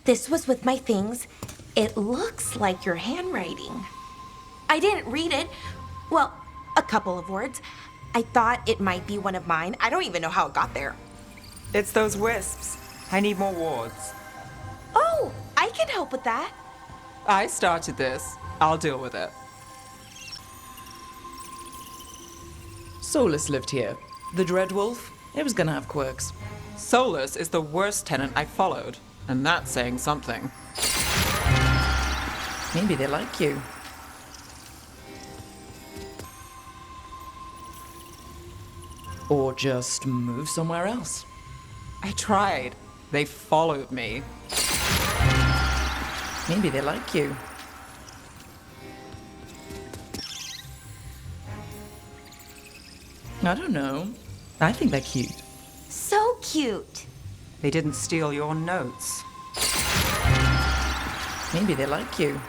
This was with my things. It looks like your handwriting. I didn't read it. Well, a couple of words. I thought it might be one of mine. I don't even know how it got there. It's those wisps. I need more wards. Oh, I can help with that. I started this. I'll deal with it. Solus lived here. The Dread Wolf. It was gonna have quirks. Solus is the worst tenant I followed, and that's saying something. Maybe they like you. Or just move somewhere else. I tried. They followed me. Maybe they like you. I don't know. I think they're cute. So cute. They didn't steal your notes. Maybe they like you.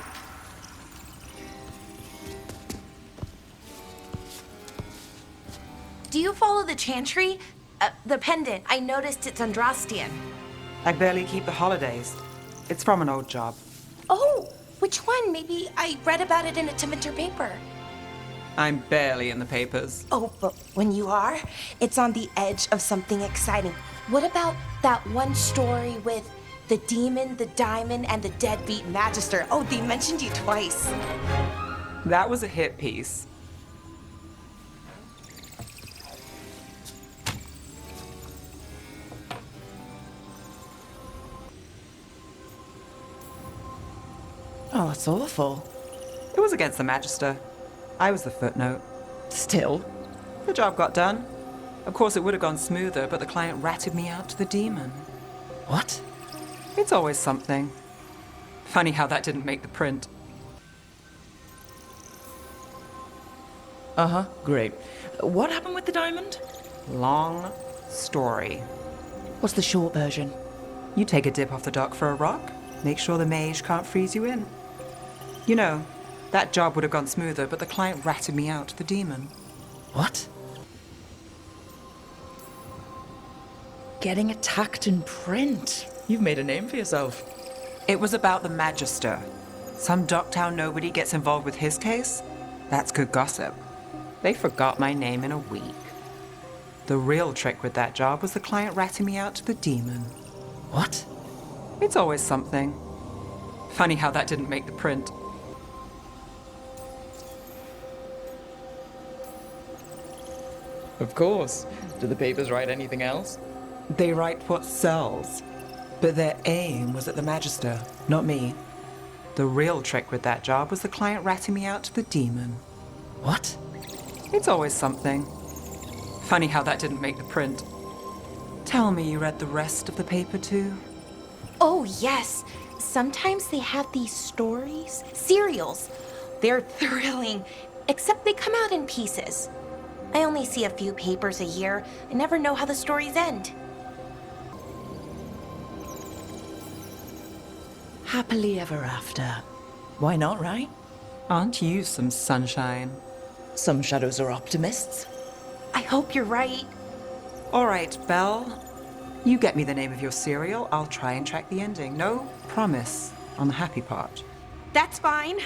Do you follow the chantry? The pendant. I noticed it's Andrastian. I barely keep the holidays. It's from an old job. Oh, which one? Maybe I read about it in a Timenter paper. I'm barely in the papers. Oh, but when you are, it's on the edge of something exciting. What about that one story with the demon, the diamond, and the deadbeat magister? Oh, they mentioned you twice. That was a hit piece. Oh, that's awful. It was against the Magister. I was the footnote. Still. The job got done. Of course, it would have gone smoother, but the client ratted me out to the demon. What? It's always something. Funny how that didn't make the print. Uh-huh, great. What happened with the diamond? Long story. What's the short version? You take a dip off the dock for a rock, make sure the mage can't freeze you in. You know, that job would have gone smoother, but the client ratted me out to the demon. What? Getting attacked in print. You've made a name for yourself. It was about the Magister. Some Docktown nobody gets involved with his case? That's good gossip. They forgot my name in a week. The real trick with that job was the client ratting me out to the demon. What? It's always something. Funny how that didn't make the print. Of course. Do the papers write anything else? They write what sells. But their aim was at the Magister, not me. The real trick with that job was the client ratting me out to the demon. What? It's always something. Funny how that didn't make the print. Tell me you read the rest of the paper too? Oh, yes. Sometimes they have these stories, serials. They're thrilling, except they come out in pieces. I only see a few papers a year. I never know how the stories end. Happily ever after. Why not, right? Aren't you some sunshine? Some shadows are optimists. I hope you're right. All right, Belle. You get me the name of your cereal, I'll try and track the ending. No promise on the happy part. That's fine.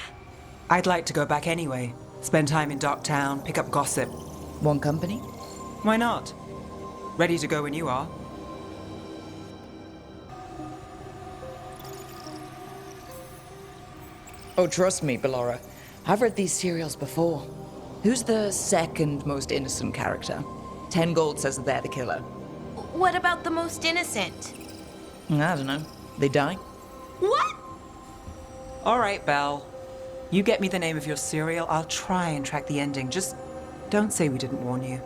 I'd like to go back anyway. Spend time in Docktown, pick up gossip. One company? Why not? Ready to go when you are. Oh, trust me, Bellora. I've read these serials before. Who's the second most innocent character? 10 gold says that they're the killer. What about the most innocent? I don't know. They die? What? All right, Belle. You get me the name of your cereal, I'll try and track the ending. Just don't say we didn't warn you.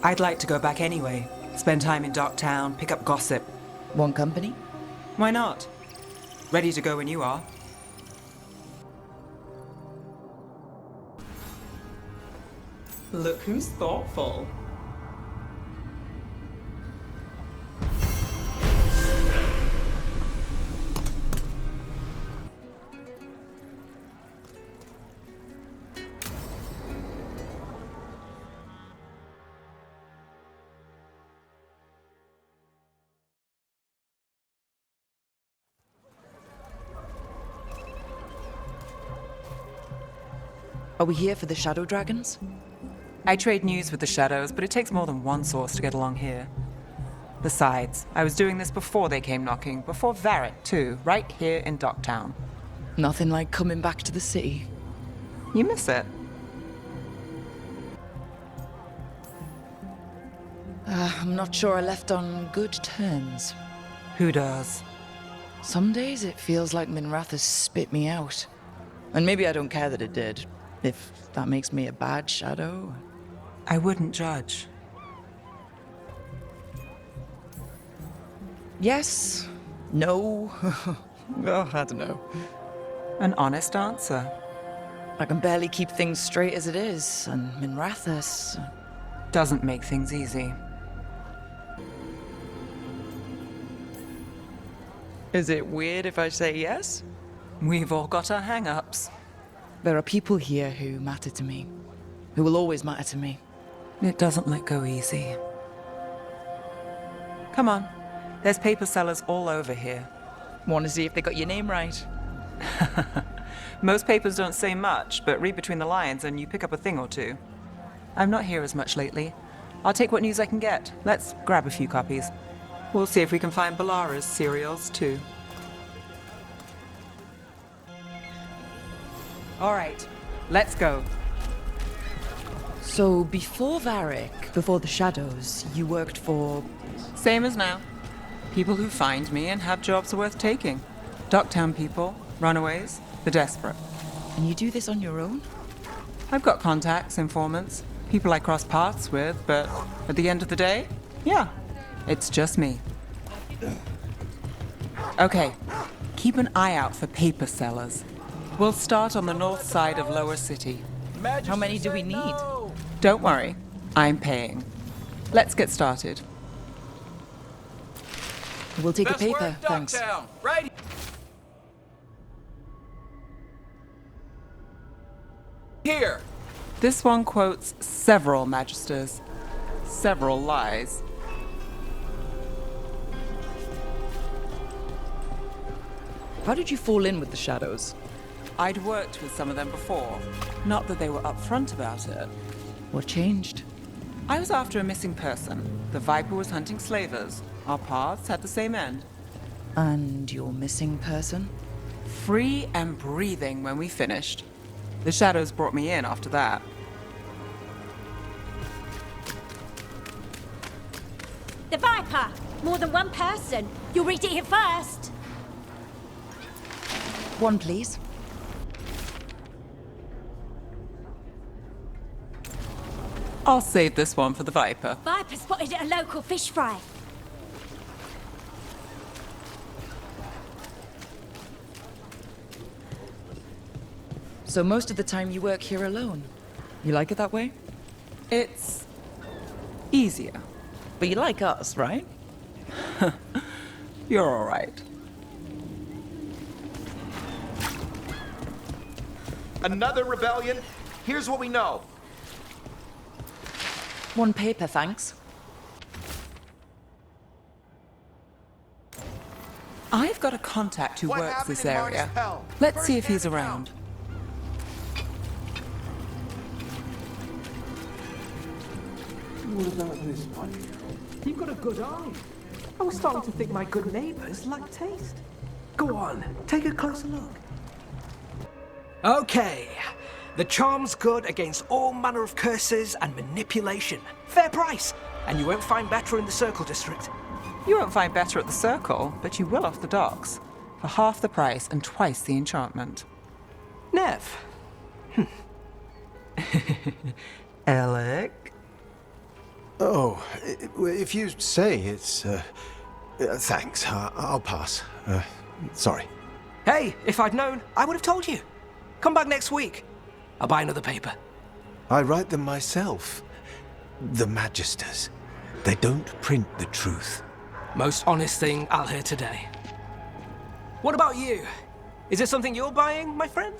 I'd like to go back anyway. Spend time in Docktown, pick up gossip. One company? Why not? Ready to go when you are. Look who's thoughtful. Are we here for the shadow dragons? I trade news with the shadows, but it takes more than one source to get along here. Besides, I was doing this before they came knocking, before Varric too, right here in Docktown. Nothing like coming back to the city. You miss it. I'm not sure I left on good terms. Who does? Some days it feels like Minrath has spit me out. And maybe I don't care that it did, if that makes me a bad shadow. I wouldn't judge. Yes. No. Oh, I don't know. An honest answer. I can barely keep things straight as it is, and Minrathus... Doesn't make things easy. Is it weird if I say yes? We've all got our hang-ups. There are people here who matter to me, who will always matter to me. It doesn't let go easy. Come on. There's paper sellers all over here. Want to see if they got your name right? Most papers don't say much, but read between the lines and you pick up a thing or two. I'm not here as much lately. I'll take what news I can get. Let's grab a few copies. We'll see if we can find Ballara's serials, too. All right, let's go. So before Varric, before the Shadows, you worked for... Same as now. People who find me and have jobs worth taking. Docktown people, runaways, the desperate. And you do this on your own? I've got contacts, informants, people I cross paths with, but at the end of the day, yeah, it's just me. Okay, keep an eye out for paper sellers. We'll start on the north side of Lower City. How many do we need? Don't worry, I'm paying. Let's get started. We'll take a paper, thanks. Right. Here. This one quotes several magisters, several lies. How did you fall in with the Shadows? I'd worked with some of them before. Not that they were upfront about it. What changed? I was after a missing person. The Viper was hunting slavers. Our paths had the same end. And your missing person? Free and breathing when we finished. The Shadows brought me in after that. The Viper! More than one person. You'll read it here first. One, please. I'll save this one for the Viper. Viper spotted at a local fish fry. So most of the time you work here alone. You like it that way? It's easier. But you like us, right? You're all right. Another rebellion? Here's what we know. One paper, thanks. I've got a contact who What works happened this in area. Marty's Hell? Let's see if First he's hand around. What about this one? You've got a good eye. I was starting to think my good neighbors lack taste. Go on, take a closer look. Okay. The charm's good against all manner of curses and manipulation. Fair price. And you won't find better in the Circle District. You won't find better at the Circle, but you will off the docks. For half the price and twice the enchantment. Nev. Alec? Oh, if you say it's, thanks. I'll pass. Sorry. Hey, if I'd known, I would have told you. Come back next week. I'll buy another paper. I write them myself. The Magisters. They don't print the truth. Most honest thing I'll hear today. What about you? Is there something you're buying, my friend?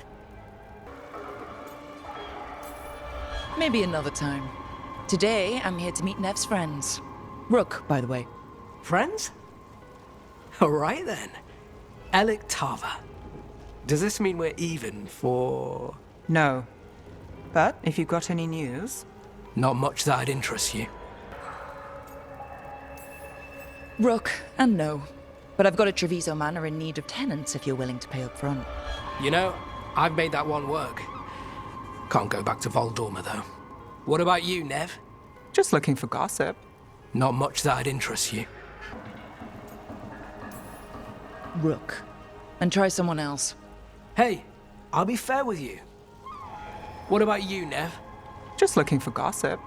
Maybe another time. Today, I'm here to meet Nev's friends. Rook, by the way. Friends? All right then. Alec Tava. Does this mean we're even for... No. But if you've got any news... Not much that'd interest you. Rook, and no. But I've got a Treviso manor in need of tenants if you're willing to pay up front. You know, I've made that one work. Can't go back to Voldorma, though. What about you, Nev? Just looking for gossip. Not much that'd interest you. Rook. And try someone else. Hey, I'll be fair with you. What about you, Nev? Just looking for gossip.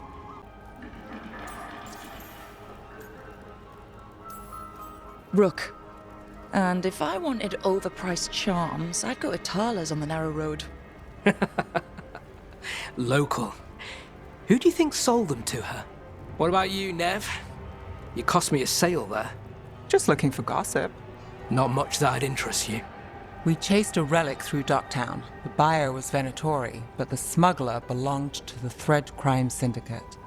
Rook. And if I wanted overpriced charms, I'd go to Tala's on the narrow road. Local. Who do you think sold them to her? What about you, Nev? You cost me a sale there. Just looking for gossip. Not much that'd interest you. We chased a relic through Docktown. The buyer was Venatori, but the smuggler belonged to the Thread Crime Syndicate.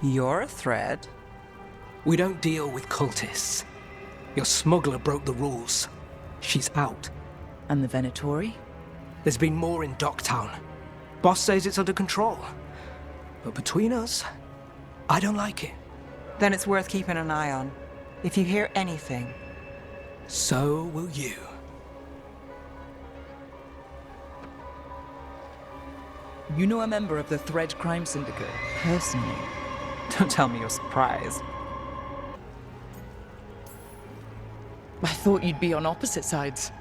You're a thread? We don't deal with cultists. Your smuggler broke the rules. She's out. And the Venatori? There's been more in Docktown. Boss says it's under control. But between us, I don't like it. Then it's worth keeping an eye on. If you hear anything. So will you. You know a member of the Thread Crime Syndicate, personally? Don't tell me you're surprised. I thought you'd be on opposite sides.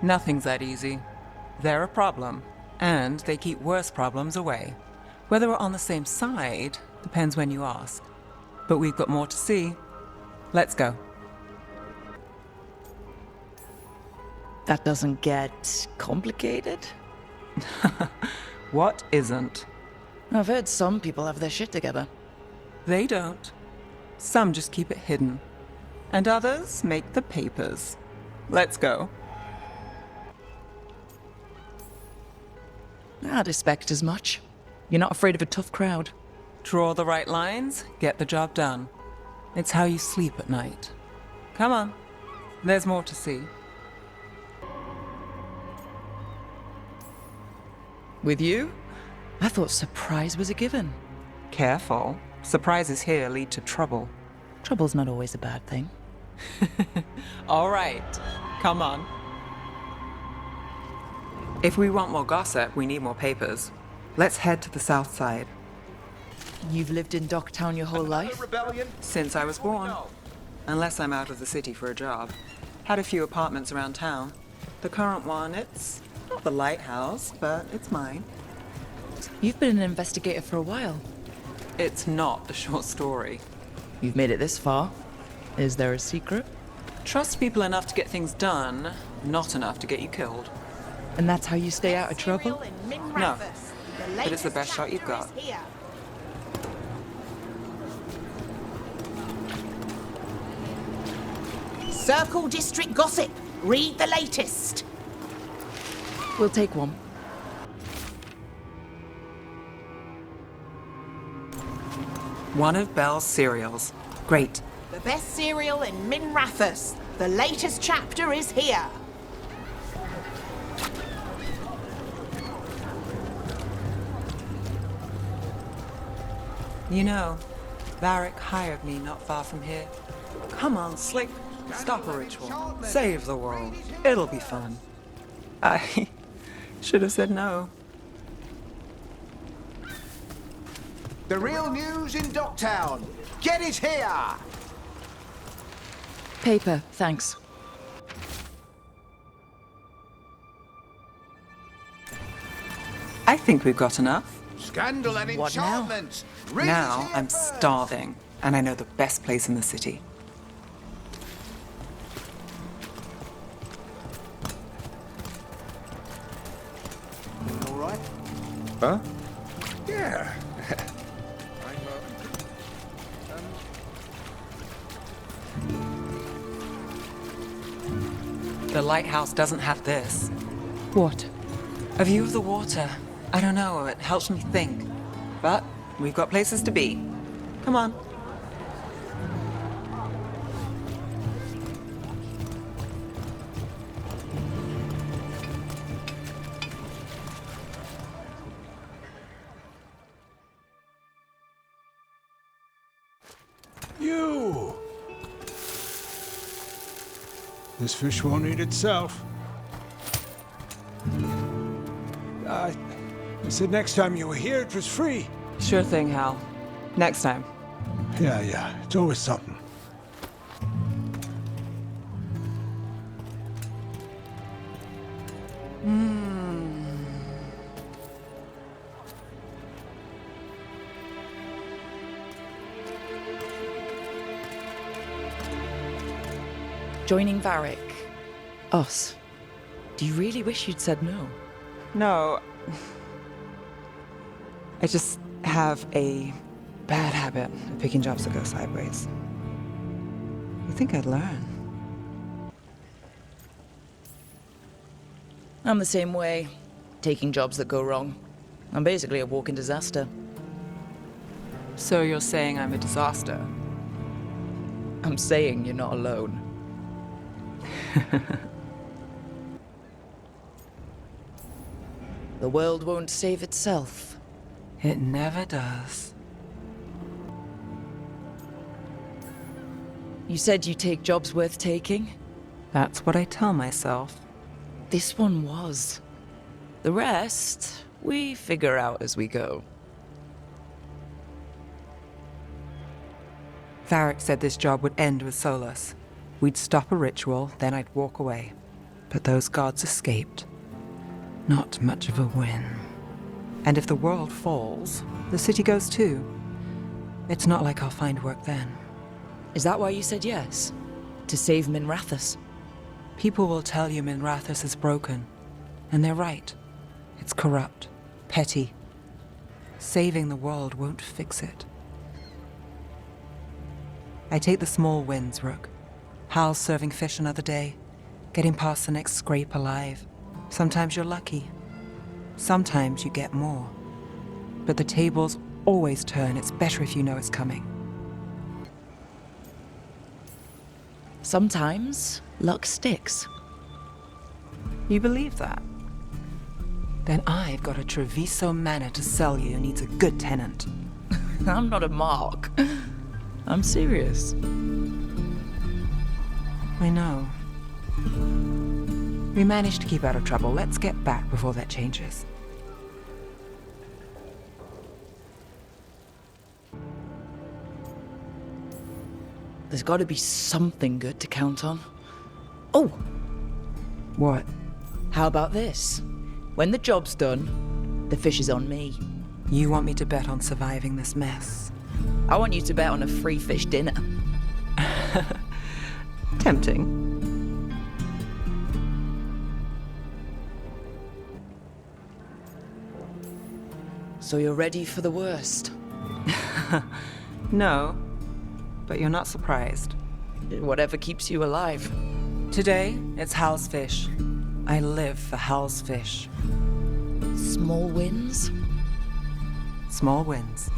Nothing's that easy. They're a problem, and they keep worse problems away. Whether we're on the same side depends when you ask. But we've got more to see. Let's go. That doesn't get complicated? What isn't? I've heard some people have their shit together. They don't. Some just keep it hidden. And others make the papers. Let's go. I'd expect as much. You're not afraid of a tough crowd. Draw the right lines, get the job done. It's how you sleep at night. Come on. There's more to see. With you? I thought surprise was a given. Careful. Surprises here lead to trouble. Trouble's not always a bad thing. All right. Come on. If we want more gossip, we need more papers. Let's head to the south side. You've lived in Docktown your whole life? Rebellion? Since I was born. Unless I'm out of the city for a job. Had a few apartments around town. The current one, it's not the lighthouse, but it's mine. You've been an investigator for a while. It's not a short story. You've made it this far. Is there a secret? Trust people enough to get things done, not enough to get you killed. And that's how you stay out of trouble? No, but it's the best shot you've got. Circle District Gossip. Read the latest. We'll take one. One of Belle's cereals. Great. The best cereal in Minrathous. The latest chapter is here. You know, Varric hired me not far from here. Come on, Slick. Stop a ritual. Save the world. It'll be fun. I should have said no. The real news in Docktown. Get it here! Paper, thanks. I think we've got enough. Scandal and What now? enchantment. Read Now it here I'm first. starving, and I know the best place in the city. All right? Huh? Yeah. The lighthouse doesn't have this. What? A view of the water. I don't know, it helps me think. But we've got places to be. Come on. You! This fish won't eat itself. I said next time you were here, it was free. Sure thing, Hal. Next time. Yeah, it's always something. Joining Varric. Us. Do you really wish you'd said no? No. I just have a bad habit of picking jobs that go sideways. You think I'd learn? I'm the same way. Taking jobs that go wrong. I'm basically a walking disaster. So you're saying I'm a disaster? I'm saying you're not alone. The world won't save itself. It never does. You said you take jobs worth taking? That's what I tell myself. This one was. The rest, we figure out as we go. Varric said this job would end with Solus. We'd stop a ritual, then I'd walk away. But those gods escaped. Not much of a win. And if the world falls, the city goes too. It's not like I'll find work then. Is that why you said yes? To save Minrathous? People will tell you Minrathous is broken. And they're right. It's corrupt, petty. Saving the world won't fix it. I take the small wins, Rook. Hal's serving fish another day, getting past the next scrape alive. Sometimes you're lucky. Sometimes you get more. But the tables always turn. It's better if you know it's coming. Sometimes luck sticks. You believe that? Then I've got a Treviso manor to sell you who needs a good tenant. I'm not a mark. I'm serious. I know. We managed to keep out of trouble. Let's get back before that changes. There's got to be something good to count on. Oh! What? How about this? When the job's done, the fish is on me. You want me to bet on surviving this mess? I want you to bet on a free fish dinner. Tempting. So you're ready for the worst? No, but you're not surprised. Whatever keeps you alive. Today, it's Hal's fish. I live for Hal's fish. Small wins? Small wins.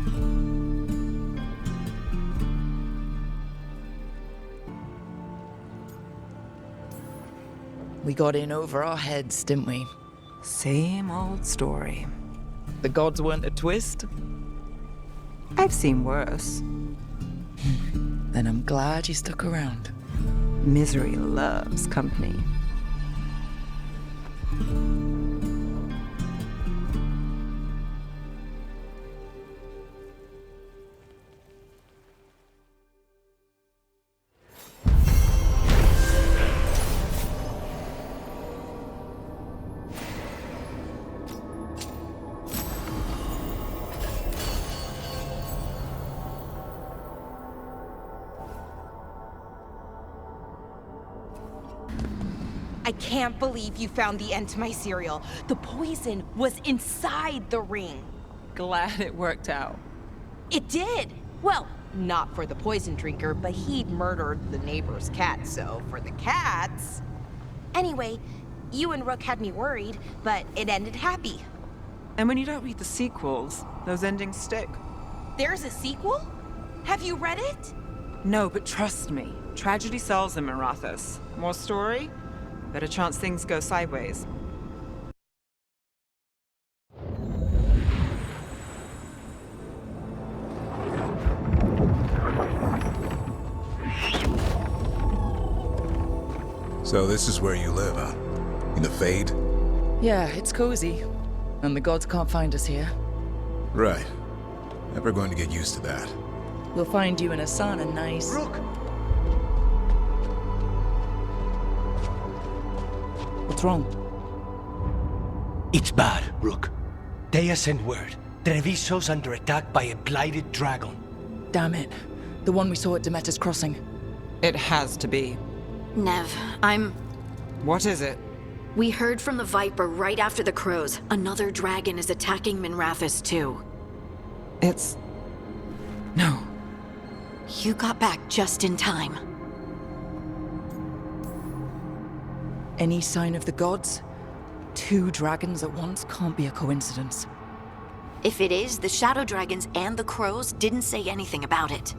We got in over our heads, didn't we? Same old story. The gods weren't a twist? I've seen worse. Then I'm glad you stuck around. Misery loves company. I can't believe you found the end to my cereal. The poison was inside the ring. Glad it worked out. It did. Well, not for the poison drinker, but he'd murdered the neighbor's cat, so for the cats... Anyway, you and Rook had me worried, but it ended happy. And when you don't read the sequels, those endings stick. There's a sequel? Have you read it? No, but trust me. Tragedy sells in Minrathous. More story? Better chance things go sideways. So this is where you live, huh? In the Fade? Yeah, it's cozy. And the gods can't find us here. Right. Never going to get used to that. We'll find you in a sauna nice. Rook! What's wrong? It's bad, Rook. Dea sent word. Treviso's under attack by a blighted dragon. Damn it. The one we saw at Demeter's Crossing. It has to be. Nev, What is it? We heard from the Viper right after the crows. Another dragon is attacking Minrathous too. It's... No. You got back just in time. Any sign of the gods? 2 dragons at once can't be a coincidence. If it is, the Shadow Dragons and the crows didn't say anything about it.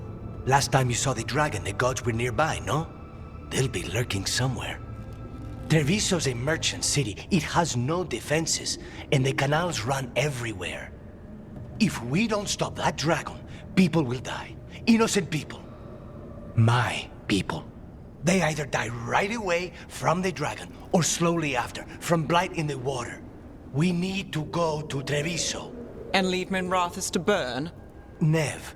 Last time you saw the dragon, the gods were nearby, no? They'll be lurking somewhere. Treviso's a merchant city. It has no defenses, and the canals run everywhere. If we don't stop that dragon, people will die. Innocent people. My people. They either die right away from the dragon, or slowly after, from blight in the water. We need to go to Treviso. And leave Minrathous to burn? Nev.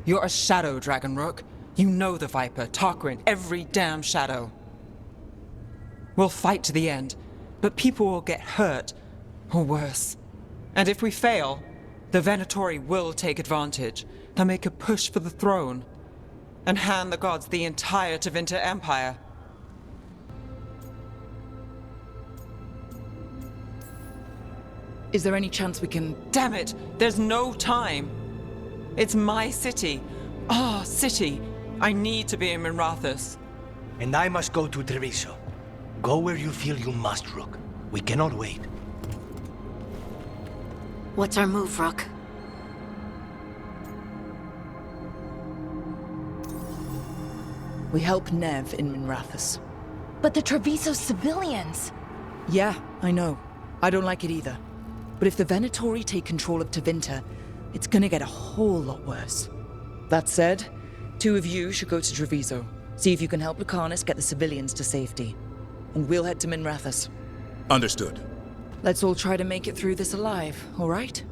You're a shadow dragon, Rook. You know the Viper, Tarquin, every damn shadow. We'll fight to the end, but people will get hurt, or worse. And if we fail, the Venatori will take advantage. They'll make a push for the throne, and hand the gods the entire Tevinter Empire. Is there any chance we can... Damn it! There's no time! It's my city. Our city. I need to be in Minrathous. And I must go to Treviso. Go where you feel you must, Rook. We cannot wait. What's our move, Rook? We help Nev in Minrathous. But the Treviso civilians... Yeah, I know. I don't like it either. But if the Venatori take control of Tevinter, it's gonna get a whole lot worse. That said, 2 of you should go to Treviso. See if you can help Lucanus get the civilians to safety. And we'll head to Minrathous. Understood. Let's all try to make it through this alive, all right?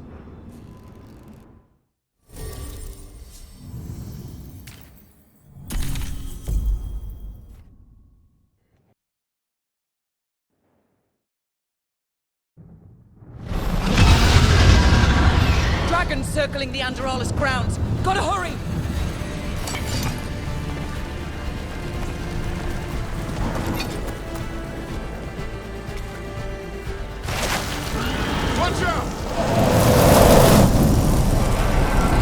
Dragons circling the Andorralis grounds. Gotta hurry! Watch out!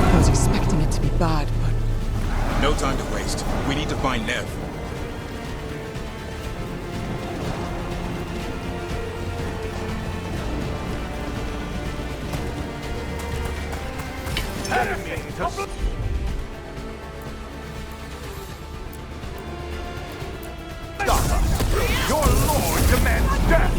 I was expecting it to be bad, but... No time to waste. We need to find Nev. Your lord demands death!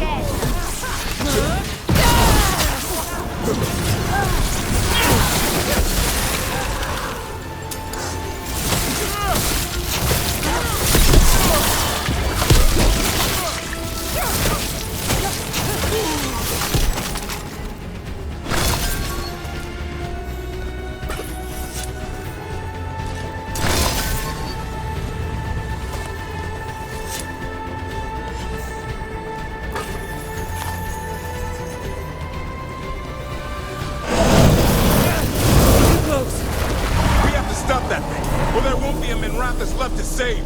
Stop that thing, or there won't be a Minrathous left to save.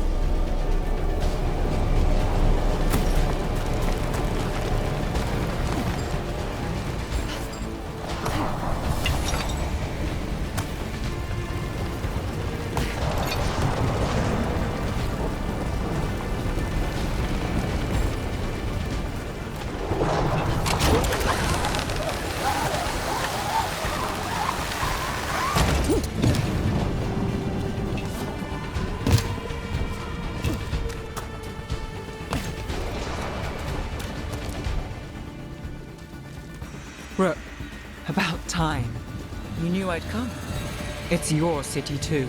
Rook, about time. You knew I'd come. It's your city too.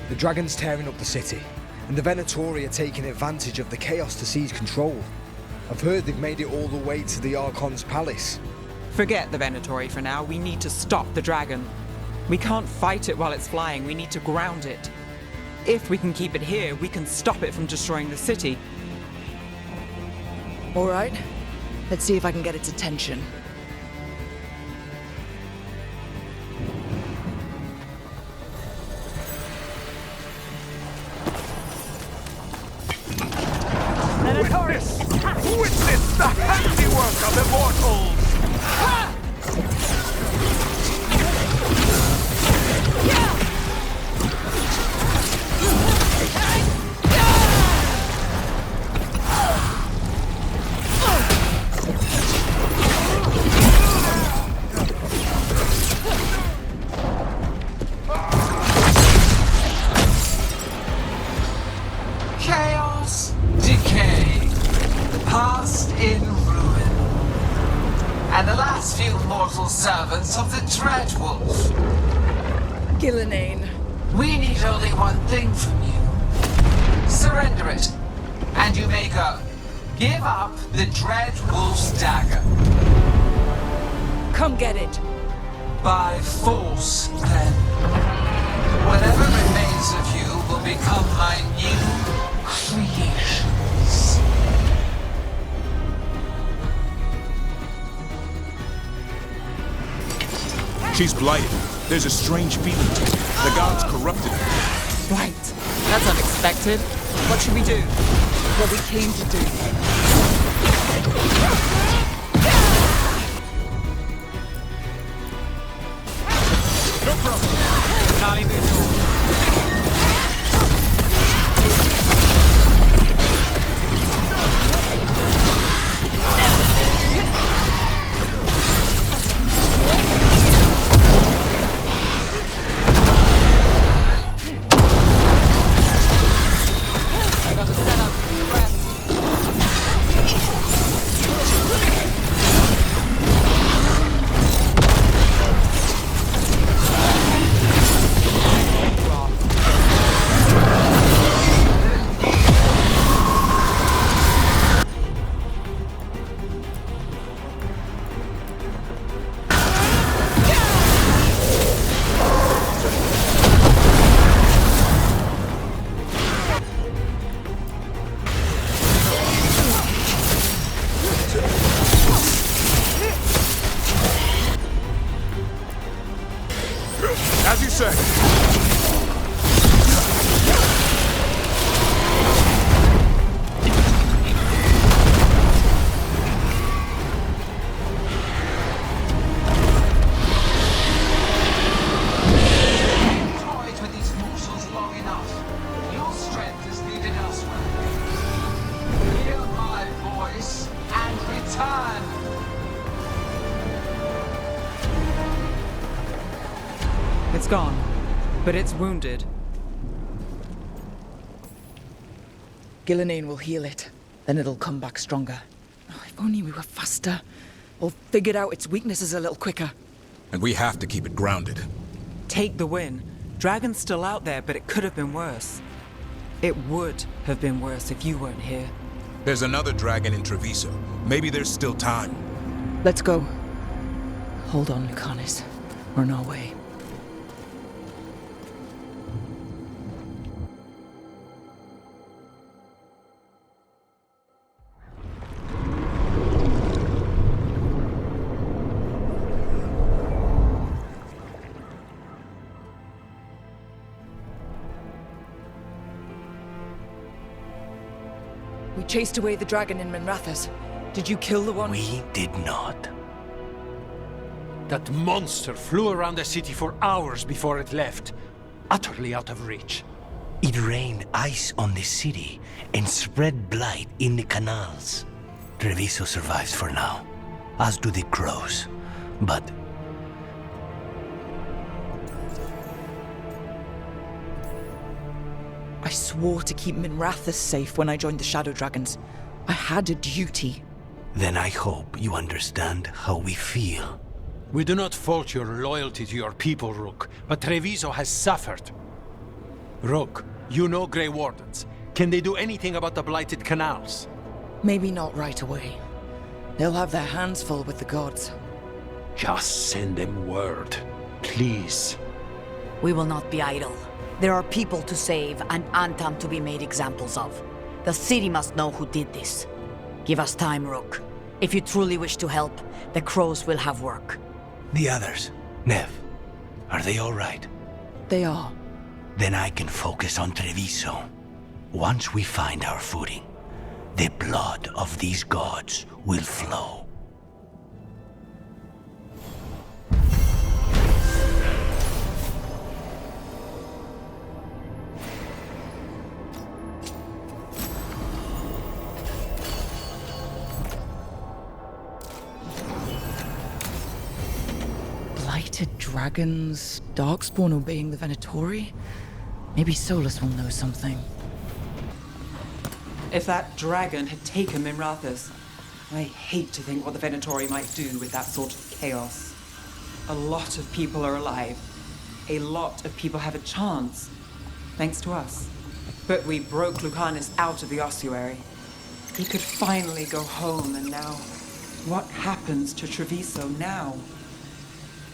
The dragon's tearing up the city. and the Venatori are taking advantage of the chaos to seize control. I've heard they've made it all the way to the Archon's palace. Forget the Venatori for now. We need to stop the dragon. We can't fight it while it's flying. We need to ground it. If we can keep it here, we can stop it from destroying the city. All right. Let's see if I can get its attention. Witness the handiwork of immortals! Chaos, decay, past in ruin, and the last few mortal servants of the Dreadwolf. Gillenane. We need only one thing from you. Surrender it, and you may go. Give up the Dreadwolf's dagger. Come get it. By force, then. Whatever remains of you will become my new creations. She's blighted. There's a strange feeling to it. The gods corrupted her. Blight. That's unexpected. What should we do? What we came to do. No problem. Nali Mutu. As you say. Toyed with these morsels long enough. Your strength is needed elsewhere. Hear my voice and return. It's gone, but it's wounded. Gillenane will heal it. Then it'll come back stronger. Oh, if only we were faster. Or figured out its weaknesses a little quicker. And we have to keep it grounded. Take the win. Dragon's still out there, but it could have been worse. It would have been worse if you weren't here. There's another dragon in Treviso. Maybe there's still time. Let's go. Hold on, Lucanis. We're on our way. We chased away the dragon in Minrathous. Did you kill the one? We did not. That monster flew around the city for hours before it left, utterly out of reach. It rained ice on the city and spread blight in the canals. Treviso survives for now, as do the crows. But I swore to keep Minrathous safe when I joined the Shadow Dragons. I had a duty. then I hope you understand how we feel. We do not fault your loyalty to your people, Rook, but Treviso has suffered. Rook, you know Grey Wardens. Can they do anything about the blighted canals? Maybe not right away. They'll have their hands full with the gods. Just send them word, please. We will not be idle. There are people to save and Antam to be made examples of. The city must know who did this. Give us time, Rook. If you truly wish to help, the crows will have work. The others, Nev, are they all right? They are. Then I can focus on Treviso. Once we find our footing, the blood of these gods will flow. Blighted dragons, darkspawn obeying the Venatori? Maybe Solus will know something. If that dragon had taken Minrathous, I hate to think what the Venatori might do with that sort of chaos. A lot of people are alive. A lot of people have a chance, thanks to us. But we broke Lucanus out of the ossuary. He could finally go home, and now, what happens to Treviso now?